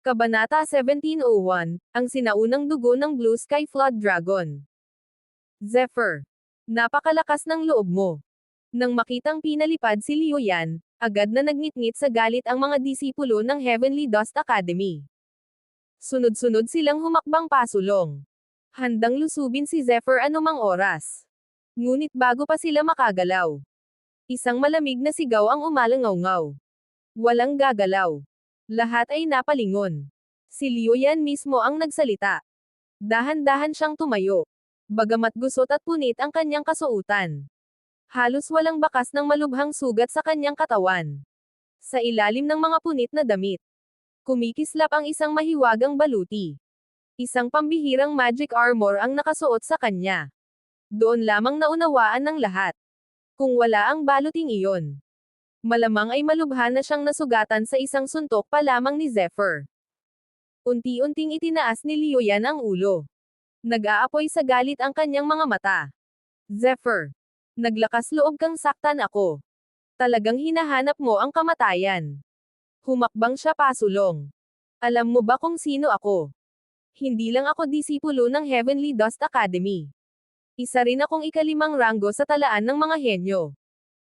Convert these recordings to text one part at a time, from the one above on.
Kabanata 1701, ang sinaunang dugo ng Blue Sky Flood Dragon. Zephyr. Napakalakas ng loob mo. Nang makitang pinalipad si Liu Yan, agad na nagngit-ngit sa galit ang mga disipulo ng Heavenly Dust Academy. Sunod-sunod silang humakbang pasulong. Handang lusubin si Zephyr anumang oras. Ngunit bago pa sila makagalaw, isang malamig na sigaw ang umalangaw-ngaw. Walang gagalaw. Lahat ay napalingon. Si Liu Yan mismo ang nagsalita. Dahan-dahan siyang tumayo. Bagamat gusot at punit ang kanyang kasuotan. Halos walang bakas ng malubhang sugat sa kanyang katawan. Sa ilalim ng mga punit na damit, kumikislap ang isang mahiwagang baluti. Isang pambihirang magic armor ang nakasuot sa kanya. Doon lamang naunawaan ng lahat. Kung wala ang baluting iyon, malamang ay malubha na siyang nasugatan sa isang suntok pa lamang ni Zephyr. Unti-unting itinaas ni Liu Yan ang ulo. Nag-aapoy sa galit ang kanyang mga mata. Zephyr. Naglakas loob kang saktan ako. Talagang hinahanap mo ang kamatayan. Humakbang siya pasulong. Alam mo ba kung sino ako? Hindi lang ako disipulo ng Heavenly Dust Academy. Isa rin akong ikalimang ranggo sa talaan ng mga henyo.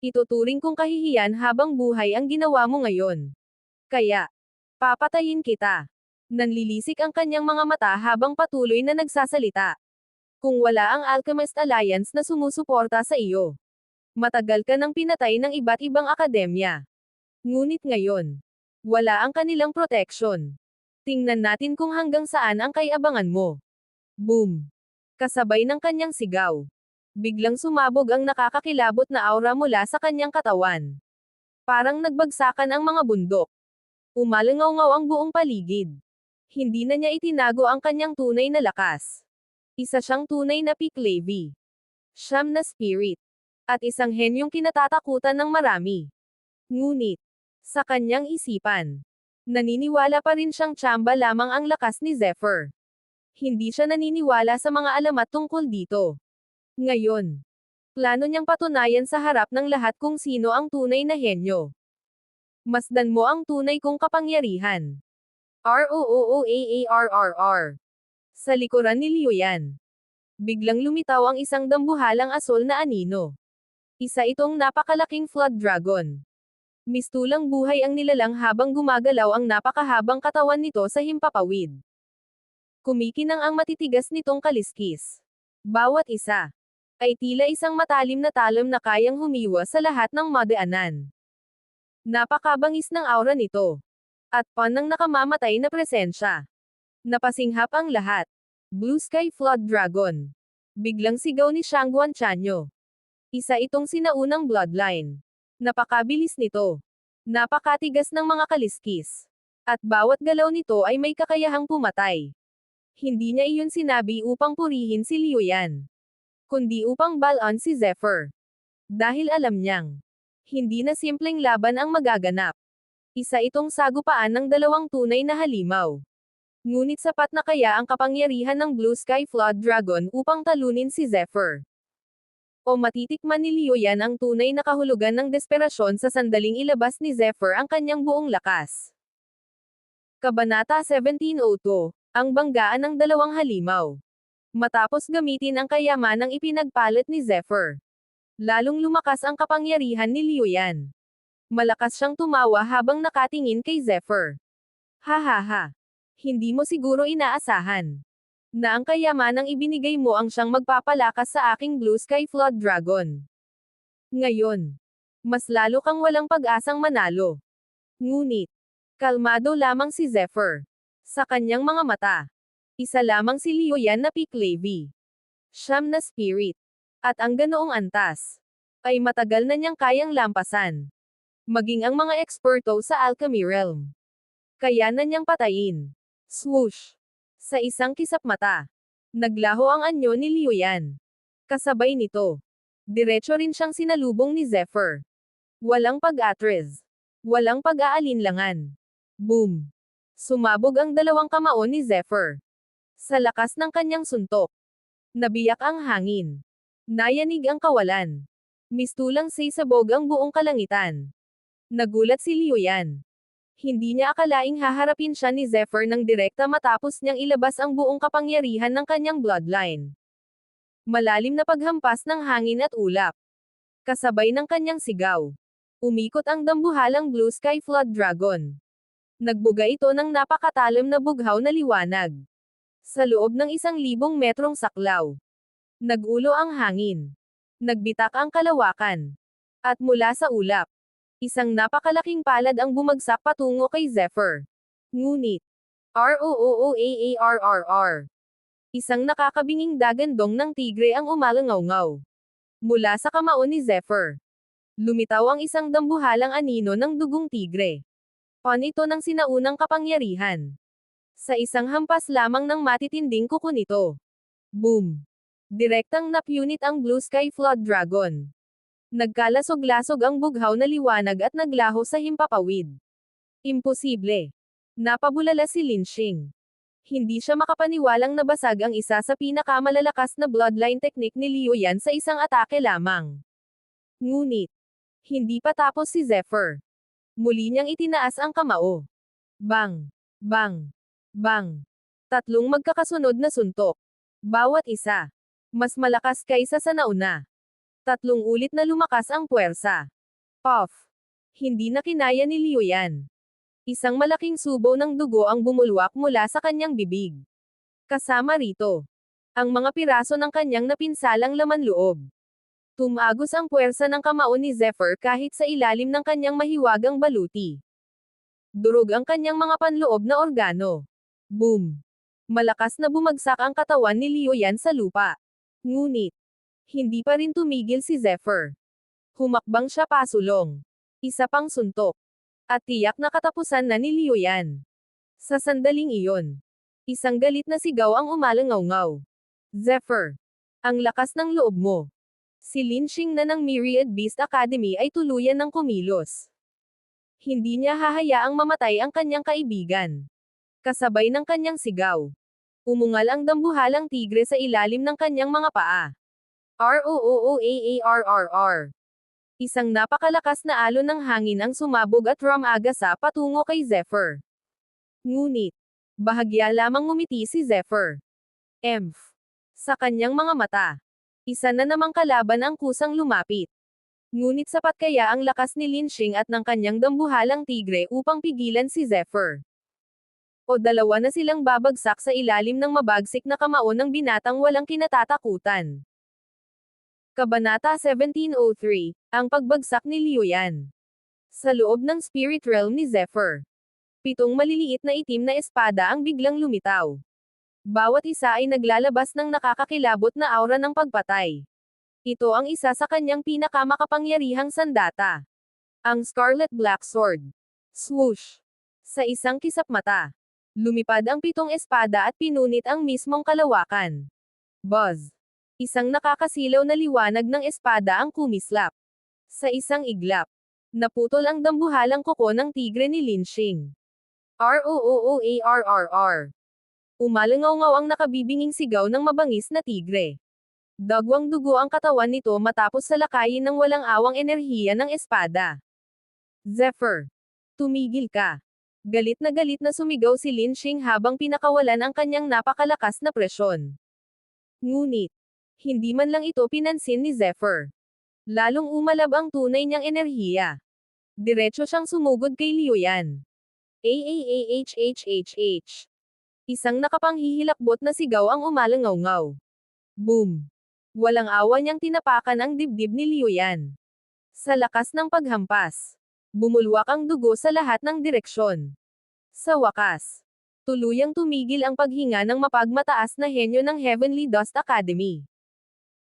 Ituturing kong kahihiyan habang buhay ang ginawa mo ngayon. Kaya, papatayin kita. Nanlilisik ang kanyang mga mata habang patuloy na nagsasalita. Kung wala ang Alchemist Alliance na sumusuporta sa iyo, matagal ka nang pinatay ng iba't ibang akademya. Ngunit ngayon, wala ang kanilang protection. Tingnan natin kung hanggang saan ang kaiabangan mo. Boom! Kasabay ng kanyang sigaw, biglang sumabog ang nakakakilabot na aura mula sa kanyang katawan. Parang nagbagsakan ang mga bundok. Umalangaw-ngaw ang buong paligid. Hindi na niya itinago ang kanyang tunay na lakas. Isa siyang tunay na peak Levi. Siyam na spirit. At isang henyong kinatatakutan ng marami. Ngunit, sa kanyang isipan, naniniwala pa rin siyang tsamba lamang ang lakas ni Zephyr. Hindi siya naniniwala sa mga alamat tungkol dito. Ngayon, plano niyang patunayan sa harap ng lahat kung sino ang tunay na henyo. Masdan mo ang tunay kong kapangyarihan. ROOOAARRR. Sa likuran ni Liu Yan, biglang lumitaw ang isang dambuhalang asol na anino. Isa itong napakalaking flood dragon. Mistulang buhay ang nilalang habang gumagalaw ang napakahabang katawan nito sa himpapawid. Kumikinang ang matitigas nitong kaliskis. Bawat isa ay tila isang matalim na talam na kayang humiwa sa lahat ng madaanan. Napakabangis ng aura nito. At panang nakamamatay na presensya. Napasinghap ang lahat. Blue Sky Flood Dragon. Biglang sigaw ni Shangguan Chanyo. Isa itong sinaunang bloodline. Napakabilis nito. Napakatigas ng mga kaliskis. At bawat galaw nito ay may kakayahang pumatay. Hindi niya iyon sinabi upang purihin si Liu Yan, kundi upang balon si Zephyr. Dahil alam niyang, hindi na simpleng laban ang magaganap. Isa itong sagupaan ng dalawang tunay na halimaw. Ngunit sapat na kaya ang kapangyarihan ng Blue Sky Flood Dragon upang talunin si Zephyr? O matitikman ni Liu Yan ang tunay na kahulugan ng desperasyon sa sandaling ilabas ni Zephyr ang kanyang buong lakas? Kabanata 1702, ang banggaan ng dalawang halimaw. Matapos gamitin ang kayamanang ipinagpalit ni Zephyr, lalong lumakas ang kapangyarihan ni Liu Yan. Malakas siyang tumawa habang nakatingin kay Zephyr. Hahaha. Hindi mo siguro inaasahan na ang kayamanang ibinigay mo ang siyang magpapalakas sa aking Blue Sky Flood Dragon. Ngayon, mas lalo kang walang pag-asang manalo. Ngunit, kalmado lamang si Zephyr. Sa kanyang mga mata, isa lamang si Liu Yan na peak Levi. Siyam na spirit. At ang ganoong antas ay matagal na niyang kayang lampasan. Maging ang mga eksperto sa alchemy realm. Kaya na niyang patayin. Swoosh! Sa isang kisap mata, naglaho ang anyo ni Liu Yan. Kasabay nito, diretso rin siyang sinalubong ni Zephyr. Walang pag-atris. Walang pag-aalinlangan. Boom! Sumabog ang dalawang kamao ni Zephyr. Sa lakas ng kanyang suntok, nabiyak ang hangin. Nayanig ang kawalan. Mistulang sisabog ang buong kalangitan. Nagulat si Liu Yan. Hindi niya akalaing haharapin siya ni Zephyr ng direkta matapos niyang ilabas ang buong kapangyarihan ng kanyang bloodline. Malalim na paghampas ng hangin at ulap. Kasabay ng kanyang sigaw. Umikot ang dambuhalang Blue Sky Flood Dragon. Nagbuga ito ng napakatalim na bughaw na liwanag. Sa loob ng 1,000 metrong saklaw. Nagulo ang hangin. Nagbitak ang kalawakan. At mula sa ulap, isang napakalaking palad ang bumagsak patungo kay Zephyr. Ngunit, ROOOAARRR. Isang nakakabinging dagandong ng tigre ang umalangaw-ngaw. Mula sa kamao ni Zephyr. Lumitaw ang isang dambuhalang anino ng dugong tigre. Ito ng sinaunang kapangyarihan. Sa isang hampas lamang ng matitinding kuko nito. Boom! Direktang napunit ang Blue Sky Flood Dragon. Nagkalasog-lasog ang bughaw na liwanag at naglaho sa himpapawid. Imposible. Napabulala si Linshing. Hindi siya makapaniwalang nabasag ang isa sa pinakamalalakas na bloodline technique ni Liu Yan sa isang atake lamang. Ngunit, hindi pa tapos si Zephyr. Muli niyang itinaas ang kamao. Bang! Bang! Bang! Tatlong magkakasunod na suntok. Bawat isa. Mas malakas kaysa sa nauna. Tatlong ulit na lumakas ang puwersa. Puff! Hindi na kinaya ni Liu Yan. Isang malaking subo ng dugo ang bumulwak mula sa kanyang bibig. Kasama rito, ang mga piraso ng kanyang napinsalang laman loob. Tumagos ang puwersa ng kamao ni Zephyr kahit sa ilalim ng kanyang mahiwagang baluti. Durog ang kanyang mga panloob na organo. Boom! Malakas na bumagsak ang katawan ni Liu Yan sa lupa. Ngunit, hindi pa rin tumigil si Zephyr. Humakbang siya pasulong. Isa pang suntok. At tiyak na katapusan na ni Liu Yan. Sa sandaling iyon, isang galit na sigaw ang umalangaw-ngaw. Zephyr! Ang lakas ng loob mo. Si Linshing na ng Myriad Beast Academy ay tuluyan ng kumilos. Hindi niya hahayaang mamatay ang kanyang kaibigan. Kasabay ng kanyang sigaw. Umungal ang dambuhalang tigre sa ilalim ng kanyang mga paa. ROOOAARRR. Isang napakalakas na alon ng hangin ang sumabog at rumagasa patungo kay Zephyr. Ngunit, bahagya lamang ngumiti si Zephyr. Sa kanyang mga mata. Isa na namang kalaban ang kusang lumapit. Ngunit sapat kaya ang lakas ni Linshing at ng kanyang dambuhalang tigre upang pigilan si Zephyr. O dalawa na silang babagsak sa ilalim ng mabagsik na kamao ng binatang walang kinatatakutan. Kabanata 1703, ang pagbagsak ni Liu Yan. Sa loob ng spirit realm ni Zephyr. 7 maliliit na itim na espada ang biglang lumitaw. Bawat isa ay naglalabas ng nakakakilabot na aura ng pagpatay. Ito ang isa sa kanyang pinakamakapangyarihang sandata. Ang Scarlet Black Sword. Swoosh! Sa isang kisap mata. Lumipad ang 7 espada at pinunit ang mismong kalawakan. Buzz! Isang nakakasilaw na liwanag ng espada ang kumislap. Sa isang iglap, naputol ang dambuhalang kuko ng tigre ni Linshing. ROOOARRR. Umalangaw-ngaw ang nakabibinging sigaw ng mabangis na tigre. Dagwang dugo ang katawan nito matapos salakayin ng walang awang enerhiya ng espada. Zephyr! Tumigil ka! Galit na sumigaw si Linshing habang pinakawalan ang kanyang napakalakas na presyon. Ngunit, hindi man lang ito pinansin ni Zephyr. Lalong umalab ang tunay niyang enerhiya. Diretso siyang sumugod kay Liu Yan. AAAHHHH. Isang nakapanghihilakbot na sigaw ang umalangaw-ngaw. Boom! Walang awa niyang tinapakan ang dibdib ni Liu Yan. Sa lakas ng paghampas, bumulwak ang dugo sa lahat ng direksyon. Sa wakas, tuluyang tumigil ang paghinga ng mapagmataas na henyo ng Heavenly Dust Academy.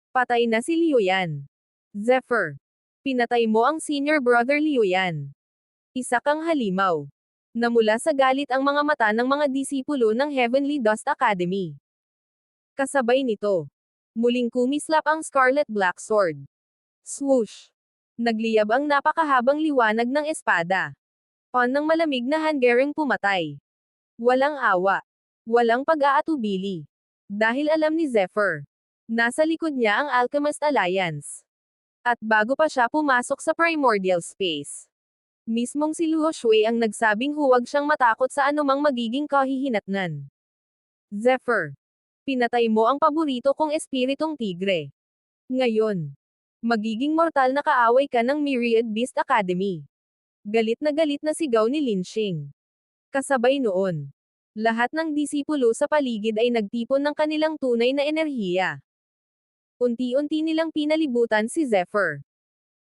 Patay na si Liu Yan. Zephyr! Pinatay mo ang senior brother Liu Yan. Isa kang halimaw. Namula sa galit ang mga mata ng mga disipulo ng Heavenly Dust Academy. Kasabay nito, muling kumislap ang Scarlet Black Sword. Swoosh! Nagliyab ang napakahabang liwanag ng espada. Ng malamig na hanggaring pumatay. Walang awa. Walang pag-aatubili. Dahil alam ni Zephyr. Nasa likod niya ang Alchemist Alliance. At bago pa siya pumasok sa primordial space, Mismong si Luo Shui ang nagsabing huwag siyang matakot sa anumang magiging kahihinatnan. Zephyr. Pinatay mo ang paborito kong espiritong tigre. Ngayon, magiging mortal na kaaway ka ng Myriad Beast Academy. Galit na sigaw ni Lin Xing. Kasabay noon, lahat ng disipulo sa paligid ay nagtipon ng kanilang tunay na enerhiya. Unti-unti nilang pinalibutan si Zephyr.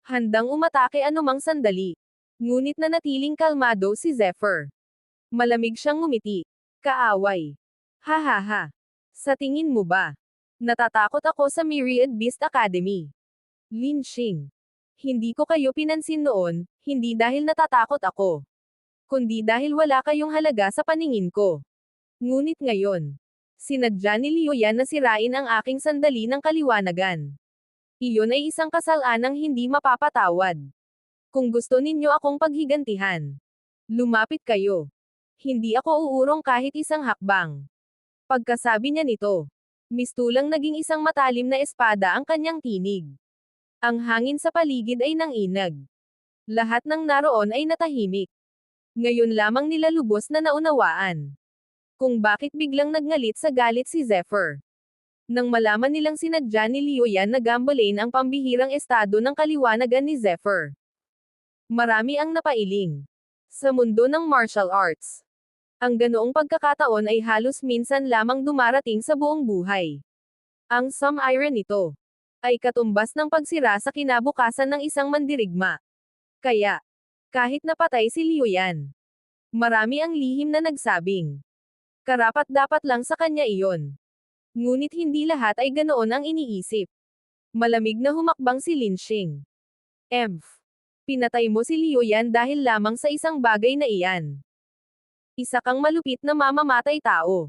Handang umatake anumang sandali. Ngunit nanatiling kalmado si Zephyr. Malamig siyang ngumiti. Kaaway. Hahaha. Sa tingin mo ba? Natatakot ako sa Myriad Beast Academy. Lin Xing. Hindi ko kayo pinansin noon, hindi dahil natatakot ako. Kundi dahil wala kayong halaga sa paningin ko. Ngunit ngayon, sinadya ni Liu Yan na sirain ang aking sandali ng kaliwanagan. Iyon ay isang kasalanang hindi mapapatawad. Kung gusto ninyo akong paghigantihan, lumapit kayo. Hindi ako uurong kahit isang hakbang. Pagkasabi niya nito, mistulang naging isang matalim na espada ang kanyang tinig. Ang hangin sa paligid ay nanginag. Lahat ng naroon ay natahimik. Ngayon lamang nila lubos na naunawaan kung bakit biglang nagngalit sa galit si Zephyr. Nang malaman nilang sinadya ni Liu Yan na gambalain ang pambihirang estado ng kaliwanagan ni Zephyr. Marami ang napailing sa mundo ng martial arts. Ang ganoong pagkakataon ay halos minsan lamang dumarating sa buong buhay. Ang some-iron nito ay katumbas ng pagsira sa kinabukasan ng isang mandirigma. Kaya, kahit napatay si Liu Yan, marami ang lihim na nagsabing, karapat-dapat lang sa kanya iyon. Ngunit hindi lahat ay ganoon ang iniisip. Malamig na humakbang si Lin Xing. Pinatay mo si Liu Yan dahil lamang sa isang bagay na iyan. Isa kang malupit na mamamatay tao.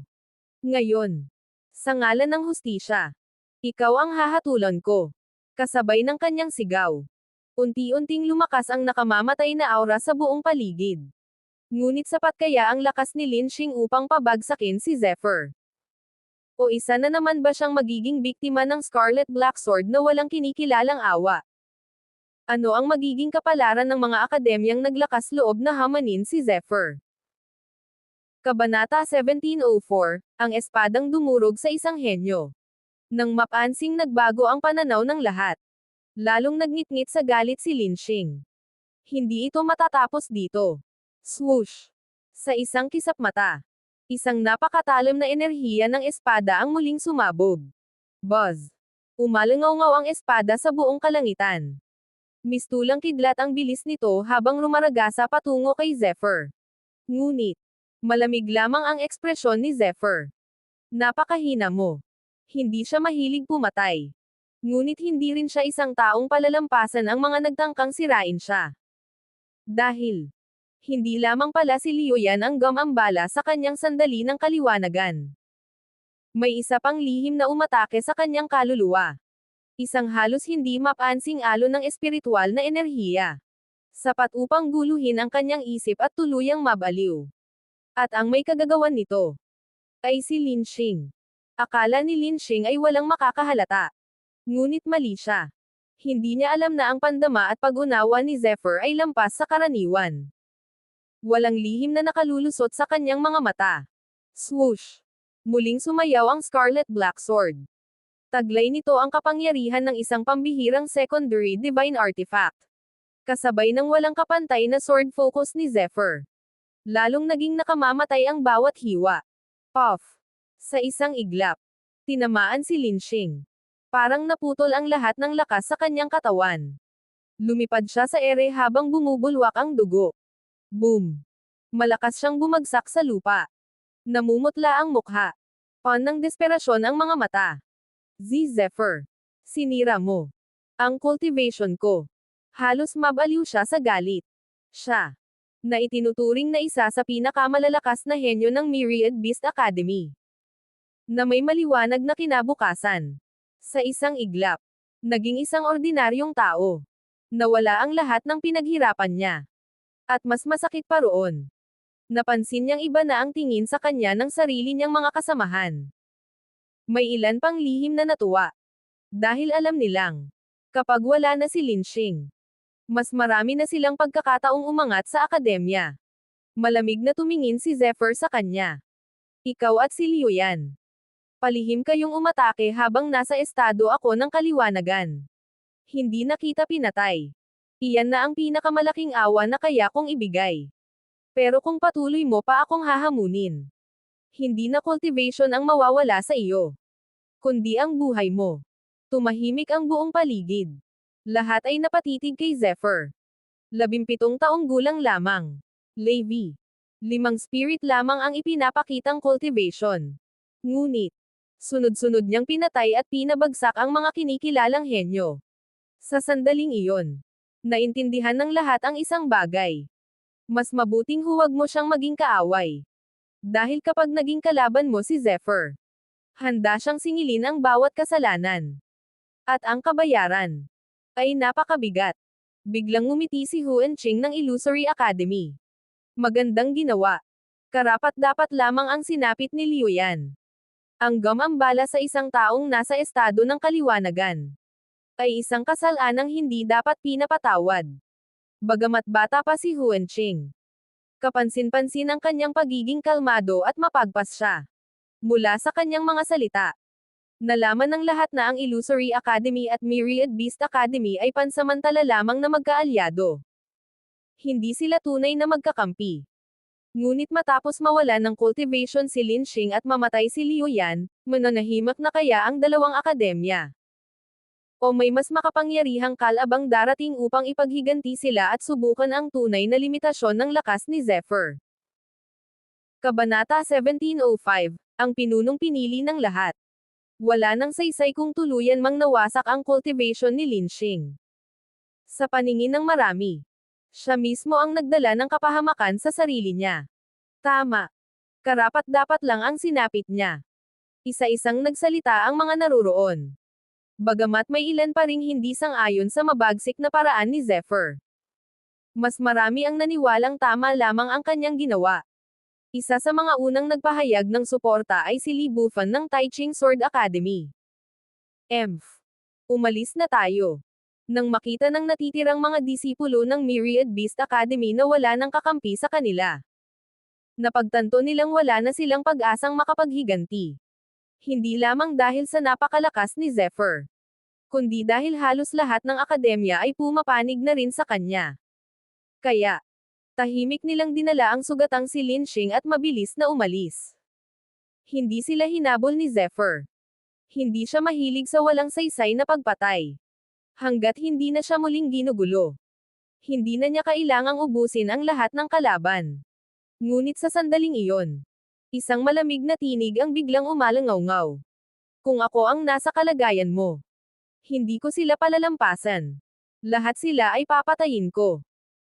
Ngayon, sa ngalan ng hustisya, ikaw ang hahatulan ko. Kasabay ng kanyang sigaw. Unti-unting lumakas ang nakamamatay na aura sa buong paligid. Ngunit sapat kaya ang lakas ni Lin Xing upang pabagsakin si Zephyr? O isa na naman ba siyang magiging biktima ng Scarlet Black Sword na walang kinikilalang awa? Ano ang magiging kapalaran ng mga akademyang naglakas loob na hamanin si Zephyr? Kabanata 1704, ang espadang dumurog sa isang henyo. Nang mapansing nagbago ang pananaw ng lahat. Lalong nagngit-ngit sa galit si Lin Xing. Hindi ito matatapos dito. Swoosh! Sa isang kisap mata. Isang napakatalim na enerhiya ng espada ang muling sumabog. Buzz! Umalangaw-ngaw ang espada sa buong kalangitan. Mistulang kidlat ang bilis nito habang rumaragasa patungo kay Zephyr. Ngunit, malamig lamang ang ekspresyon ni Zephyr. Napakahina mo. Hindi siya mahilig pumatay. Ngunit hindi rin siya isang taong palalampasan ang mga nagtangkang sirain siya. Dahil, hindi lamang pala si Liu Yan ang gumambala sa kanyang sandali ng kaliwanagan. May isa pang lihim na umatake sa kanyang kaluluwa. Isang halos hindi mapansing alon ng espiritual na enerhiya. Sapat upang guluhin ang kanyang isip at tuluyang mabaliw. At ang may kagagawan nito ay si Lin Xing. Akala ni Lin Xing ay walang makakahalata. Ngunit mali siya. Hindi niya alam na ang pandama at pag-unawa ni Zephyr ay lampas sa karaniwan. Walang lihim na nakalulusot sa kanyang mga mata. Swoosh! Muling sumayaw ang Scarlet Black Sword. Taglay nito ang kapangyarihan ng isang pambihirang secondary divine artifact. Kasabay ng walang kapantay na sword focus ni Zephyr. Lalong naging nakamamatay ang bawat hiwa. Puff! Sa isang iglap, tinamaan si Lin Xing. Parang naputol ang lahat ng lakas sa kanyang katawan. Lumipad siya sa ere habang bumubulwak ang dugo. Boom! Malakas siyang bumagsak sa lupa. Namumutla ang mukha. Pan ng desperasyon ang mga mata. Zephyr! Sinira mo ang cultivation ko. Halos mabaliw siya sa galit. Siya na itinuturing na isa sa pinakamalalakas na henyo ng Myriad Beast Academy. Na may maliwanag na kinabukasan. Sa isang iglap, naging isang ordinaryong tao. Nawala ang lahat ng pinaghirapan niya. At mas masakit pa roon. Napansin niyang iba na ang tingin sa kanya ng sarili niyang mga kasamahan. May ilan pang lihim na natuwa. Dahil alam nilang, kapag wala na si Lin Xing, Mas marami na silang pagkakataong umangat sa akademya. Malamig na tumingin si Zephyr sa kanya. Ikaw at si Liuyan. Palihim kayong umatake habang nasa estado ako ng kaliwanagan. Hindi na kita pinatay. Iyan na ang pinakamalaking awa na kaya kong ibigay. Pero kung patuloy mo pa akong hahamunin, hindi na cultivation ang mawawala sa iyo, kundi ang buhay mo. Tumahimik ang buong paligid. Lahat ay napatitig kay Zephyr. 17 taong gulang lamang. Levi. 5 spirit lamang ang ipinapakitang cultivation. Ngunit, sunod-sunod niyang pinatay at pinabagsak ang mga kinikilalang henyo. Sa sandaling iyon, naintindihan ng lahat ang isang bagay. Mas mabuting huwag mo siyang maging kaaway. Dahil kapag naging kalaban mo si Zephyr, handa siyang singilin ang bawat kasalanan. At ang kabayaran ay napakabigat. Biglang ngumiti si Huanqing ng Illusory Academy. Magandang ginawa. Karapat-dapat lamang ang sinapit ni Liuyan. Ang gumambala sa isang taong nasa estado ng kaliwanagan ay isang kasalanang hindi dapat pinapatawad. Bagamat bata pa si Huanqing, kapansin-pansin ang kanyang pagiging kalmado at mapagpas mula sa kanyang mga salita. Nalaman ng lahat na ang Illusory Academy at Myriad Beast Academy ay pansamantala lamang na magkaalyado. Hindi sila tunay na magkakampi. Ngunit matapos mawala ng cultivation si Lin Xing at mamatay si Liuyan, mananahimak na kaya ang dalawang akademya? O may mas makapangyarihang kalabang darating upang ipaghiganti sila at subukan ang tunay na limitasyon ng lakas ni Zephyr? Kabanata 1705, ang pinunong pinili ng lahat. Wala nang saysay kung tuluyan mang nawasak ang cultivation ni Lin Xing. Sa paningin ng marami, siya mismo ang nagdala ng kapahamakan sa sarili niya. Tama. Karapat-dapat lang ang sinapit niya. Isa-isang nagsalita ang mga naruroon. Bagamat may ilan pa ring hindi sang-ayon sa mabagsik na paraan ni Zephyr, mas marami ang naniwalang tama lamang ang kanyang ginawa. Isa sa mga unang nagpahayag ng suporta ay si Li Bufan ng Taiching Sword Academy. Umalis na tayo. Nang makita ng natitirang mga disipulo ng Myriad Beast Academy na wala ng kakampi sa kanila, napagtanto nilang wala na silang pag-asang makapaghiganti. Hindi lamang dahil sa napakalakas ni Zephyr, kundi dahil halos lahat ng akademya ay pumapanig na rin sa kanya. Kaya, tahimik nilang dinala ang sugatang si Lin Xing at mabilis na umalis. Hindi sila hinabol ni Zephyr. Hindi siya mahilig sa walang saysay na pagpatay. Hanggat hindi na siya muling ginugulo, hindi na niya kailangang ubusin ang lahat ng kalaban. Ngunit sa sandaling iyon, isang malamig na tinig ang biglang umalangaw-ngaw. Kung ako ang nasa kalagayan mo, hindi ko sila palalampasan. Lahat sila ay papatayin ko.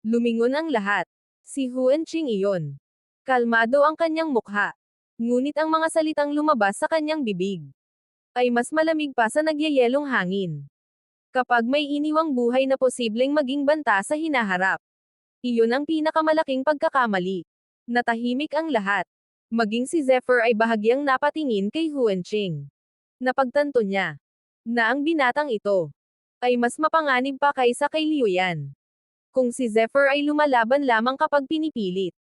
Lumingon ang lahat. Si Huanqing iyon. Kalmado ang kanyang mukha. Ngunit ang mga salitang lumabas sa kanyang bibig ay mas malamig pa sa nagyayelong hangin. Kapag may iniwang buhay na posibleng maging banta sa hinaharap, iyon ang pinakamalaking pagkakamali. Natahimik ang lahat. Maging si Zephyr ay bahagyang napatingin kay Huanqing. Napagtanto niya na ang binatang ito ay mas mapanganib pa kaysa kay Liuyan. Kung si Zephyr ay lumalaban lamang kapag pinipilit,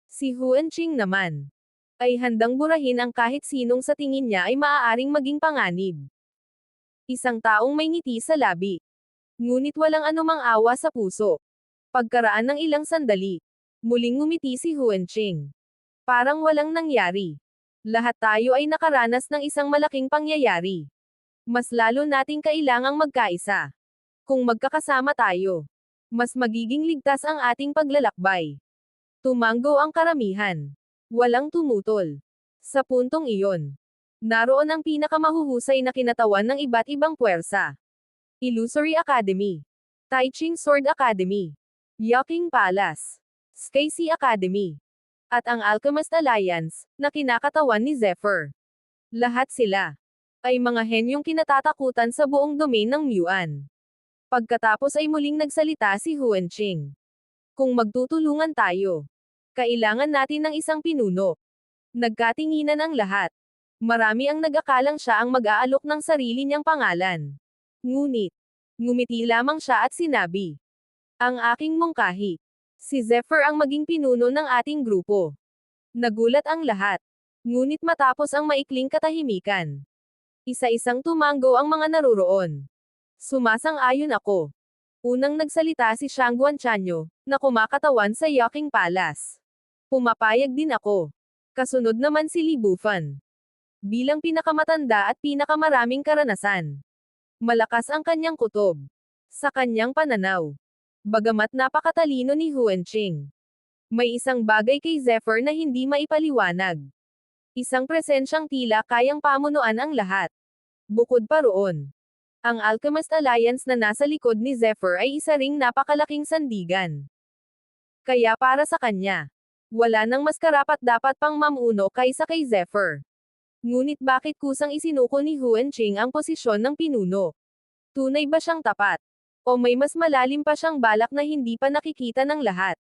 si Huanqing naman ay handang burahin ang kahit sinong sa tingin niya ay maaaring maging panganib. Isang taong may ngiti sa labi, ngunit walang anumang awa sa puso. Pagkaraan ng ilang sandali, muling ngumiti si Huanqing. Parang walang nangyari. Lahat tayo ay nakaranas ng isang malaking pangyayari. Mas lalo nating kailangang magkaisa. Kung magkakasama tayo, mas magiging ligtas ang ating paglalakbay. Tumanggo ang karamihan. Walang tumutol. Sa puntong iyon, naroon ang pinakamahuhusay na kinatawan ng iba't ibang puwersa. Illusory Academy, Taiching Sword Academy, Yaking Palace, Skyse Academy, at ang Alchemist Alliance, na kinakatawan ni Zephyr. Lahat sila ay mga henyong kinatatakutan sa buong domain ng Muan. Pagkatapos ay muling nagsalita si Huanqing. Kung magtutulungan tayo, kailangan natin ng isang pinuno. Nagkatinginan ang lahat. Marami ang nag-akalang siya ang mag-aalok ng sarili niyang pangalan. Ngunit, ngumiti lamang siya at sinabi, Ang aking mungkahi. Si Zephyr ang maging pinuno ng ating grupo. Nagulat ang lahat. Ngunit matapos ang maikling katahimikan, isa-isang tumango ang mga naruroon. Sumasang-ayon ako. Unang nagsalita si Shangguan Chanyo, na kumakatawan sa Yaking Palace. Pumapayag din ako. Kasunod naman si Li Bufan. Bilang pinakamatanda at pinakamaraming karanasan. Malakas ang kanyang kutob. Sa kanyang pananaw. Bagamat napakatalino ni Huanqing, may isang bagay kay Zephyr na hindi maipaliwanag. Isang presensyang tila kayang pamunuan ang lahat. Bukod pa roon, ang Alchemist Alliance na nasa likod ni Zephyr ay isa ring napakalaking sandigan. Kaya para sa kanya, wala nang mas karapat-dapat pang mamuno kaysa kay Zephyr. Ngunit bakit kusang isinuko ni Huanqing ang posisyon ng pinuno? Tunay ba siyang tapat? O may mas malalim pa siyang balak na hindi pa nakikita ng lahat?